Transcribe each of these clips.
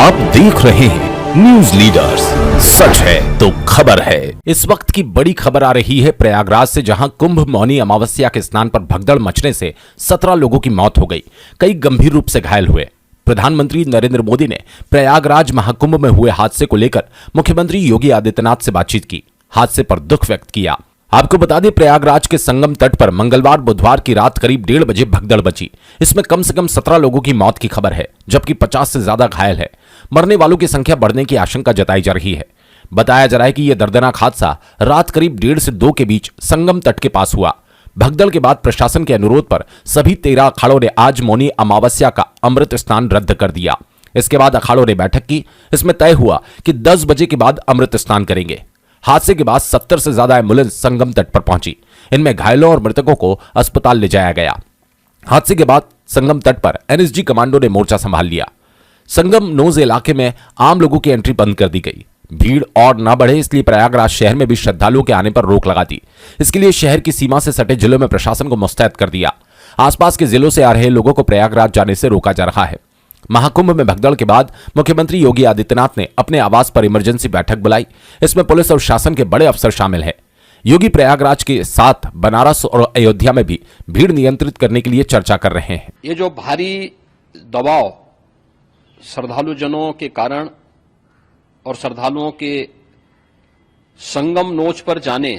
आप देख रहे हैं न्यूज लीडर्स, सच है तो खबर है। इस वक्त की बड़ी खबर आ रही है प्रयागराज से, जहां कुंभ मौनी अमावस्या के स्नान पर भगदड़ मचने से 17 लोगों की मौत हो गई, कई गंभीर रूप से घायल हुए। प्रधानमंत्री नरेंद्र मोदी ने प्रयागराज महाकुंभ में हुए हादसे को लेकर मुख्यमंत्री योगी आदित्यनाथ से बातचीत की, हादसे पर दुख व्यक्त किया। आपको बता दें, प्रयागराज के संगम तट पर मंगलवार बुधवार की रात करीब 1:30 बजे भगदड़ मची। इसमें कम से कम 17 लोगों की मौत की खबर है, जबकि 50 से ज्यादा घायल है। मरने वालों की संख्या बढ़ने की आशंका जताई जा रही है। बताया जा रहा है कि यह दर्दनाक हादसा रात करीब 1:30 से 2 के बीच संगम तट के पास हुआ। भगदड़ के बाद प्रशासन के अनुरोध पर सभी 13 अखाड़ों ने आज मौनी अमावस्या का अमृत स्नान रद्द कर दिया। इसके बाद अखाड़ों ने बैठक की। इसमें तय हुआ कि 10 बजे के बाद अमृत स्नान करेंगे। हादसे के बाद 70 से ज्यादा एम्बुलेंस संगम तट पर पहुंची। इनमें घायलों और मृतकों को अस्पताल ले जाया गया। हादसे के बाद संगम तट पर एनएसजी कमांडो ने मोर्चा संभाल लिया। संगम नोज इलाके में आम लोगों की एंट्री बंद कर दी गई। भीड़ और न बढ़े, इसलिए प्रयागराज शहर में भी श्रद्धालुओं के आने पर रोक लगा दी। इसके लिए शहर की सीमा से सटे जिलों में प्रशासन को मुस्तैद कर दिया। आसपास के जिलों से आ रहे लोगों को प्रयागराज जाने से रोका जा रहा है। महाकुंभ में भगदड़ के बाद मुख्यमंत्री योगी आदित्यनाथ ने अपने आवास पर इमरजेंसी बैठक बुलाई। इसमें पुलिस और शासन के बड़े अफसर शामिल हैं। योगी प्रयागराज के साथ बनारस और अयोध्या में भी भीड़ नियंत्रित करने के लिए चर्चा कर रहे हैं। ये जो भारी दबाव श्रद्धालु जनों के कारण और श्रद्धालुओं के संगम नोच पर जाने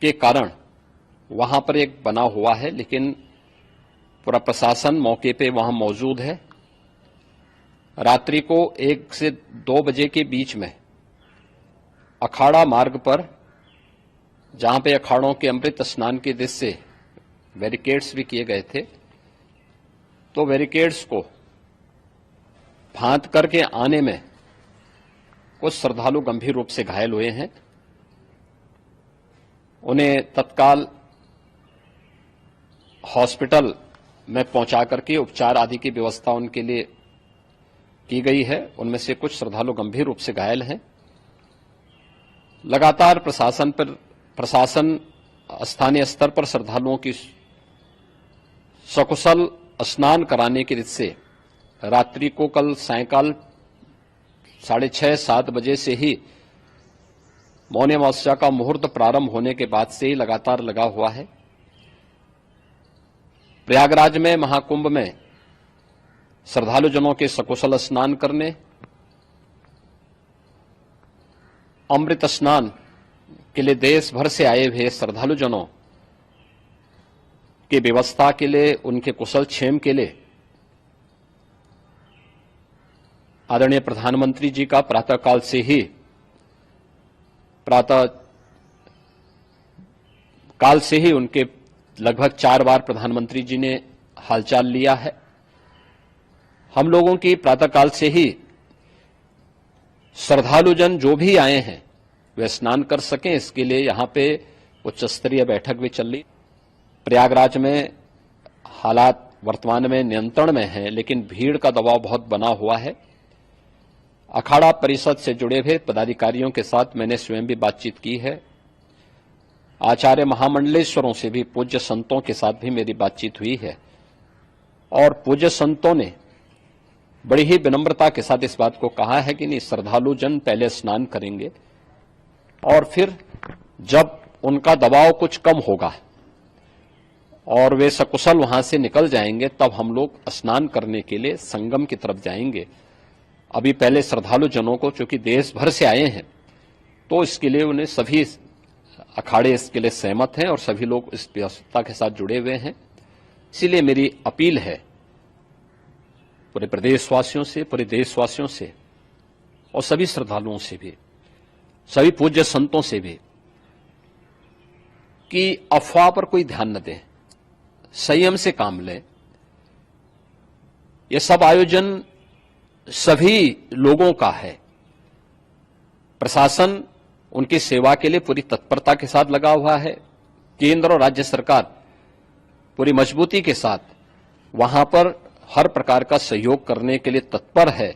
के कारण वहां पर एक बना हुआ है, लेकिन पूरा प्रशासन मौके पे वहां मौजूद है। रात्रि को 1 से 2 बजे के बीच में अखाड़ा मार्ग पर, जहां पे अखाड़ों के अमृत स्नान के दृश्य से बैरिकेड्स भी किए गए थे, तो बैरिकेड्स को फांद करके आने में कुछ श्रद्धालु गंभीर रूप से घायल हुए हैं। उन्हें तत्काल हॉस्पिटल में पहुंचा करके उपचार आदि की व्यवस्था उनके लिए की गई है। उनमें से कुछ श्रद्धालु गंभीर रूप से घायल हैं। लगातार प्रशासन स्थानीय स्तर पर श्रद्धालुओं की सकुशल स्नान कराने की रीत से रात्रि को कल सायंकाल 6:30-7 बजे से ही मौनी अमावस्या का मुहूर्त प्रारंभ होने के बाद से ही लगातार लगा हुआ है। प्रयागराज में महाकुंभ में श्रद्धालु जनों के सकुशल स्नान करने, अमृत स्नान के लिए देश भर से आए हुए श्रद्धालु जनों की व्यवस्था के लिए, उनके कुशल क्षेम के लिए आदरणीय प्रधानमंत्री जी का प्रातःकाल से ही उनके लगभग 4 बार प्रधानमंत्री जी ने हालचाल लिया है। हम लोगों की प्रातःकाल से ही श्रद्धालुजन जो भी आए हैं वे स्नान कर सकें, इसके लिए यहां पे उच्च स्तरीय बैठक भी चल रही। प्रयागराज में हालात वर्तमान में नियंत्रण में हैं, लेकिन भीड़ का दबाव बहुत बना हुआ है। अखाड़ा परिषद से जुड़े हुए पदाधिकारियों के साथ मैंने स्वयं भी बातचीत की है। आचार्य महामंडलेश्वरों से भी, पूज्य संतों के साथ भी मेरी बातचीत हुई है, और पूज्य संतों ने बड़ी ही विनम्रता के साथ इस बात को कहा है कि नहीं, श्रद्धालु जन पहले स्नान करेंगे और फिर जब उनका दबाव कुछ कम होगा और वे सकुशल वहां से निकल जाएंगे, तब हम लोग स्नान करने के लिए संगम की तरफ जाएंगे। अभी पहले श्रद्धालु जनों को, चूंकि देश भर से आए हैं, तो इसके लिए उन्हें सभी अखाड़े इसके लिए सहमत हैं और सभी लोग इस व्यवस्था के साथ जुड़े हुए हैं। इसीलिए मेरी अपील है पूरे प्रदेशवासियों से, पूरे देशवासियों से और सभी श्रद्धालुओं से भी, सभी पूज्य संतों से भी, कि अफवाह पर कोई ध्यान न दें, संयम से काम लें। यह सब आयोजन सभी लोगों का है। प्रशासन उनकी सेवा के लिए पूरी तत्परता के साथ लगा हुआ है। केंद्र और राज्य सरकार पूरी मजबूती के साथ वहां पर हर प्रकार का सहयोग करने के लिए तत्पर है।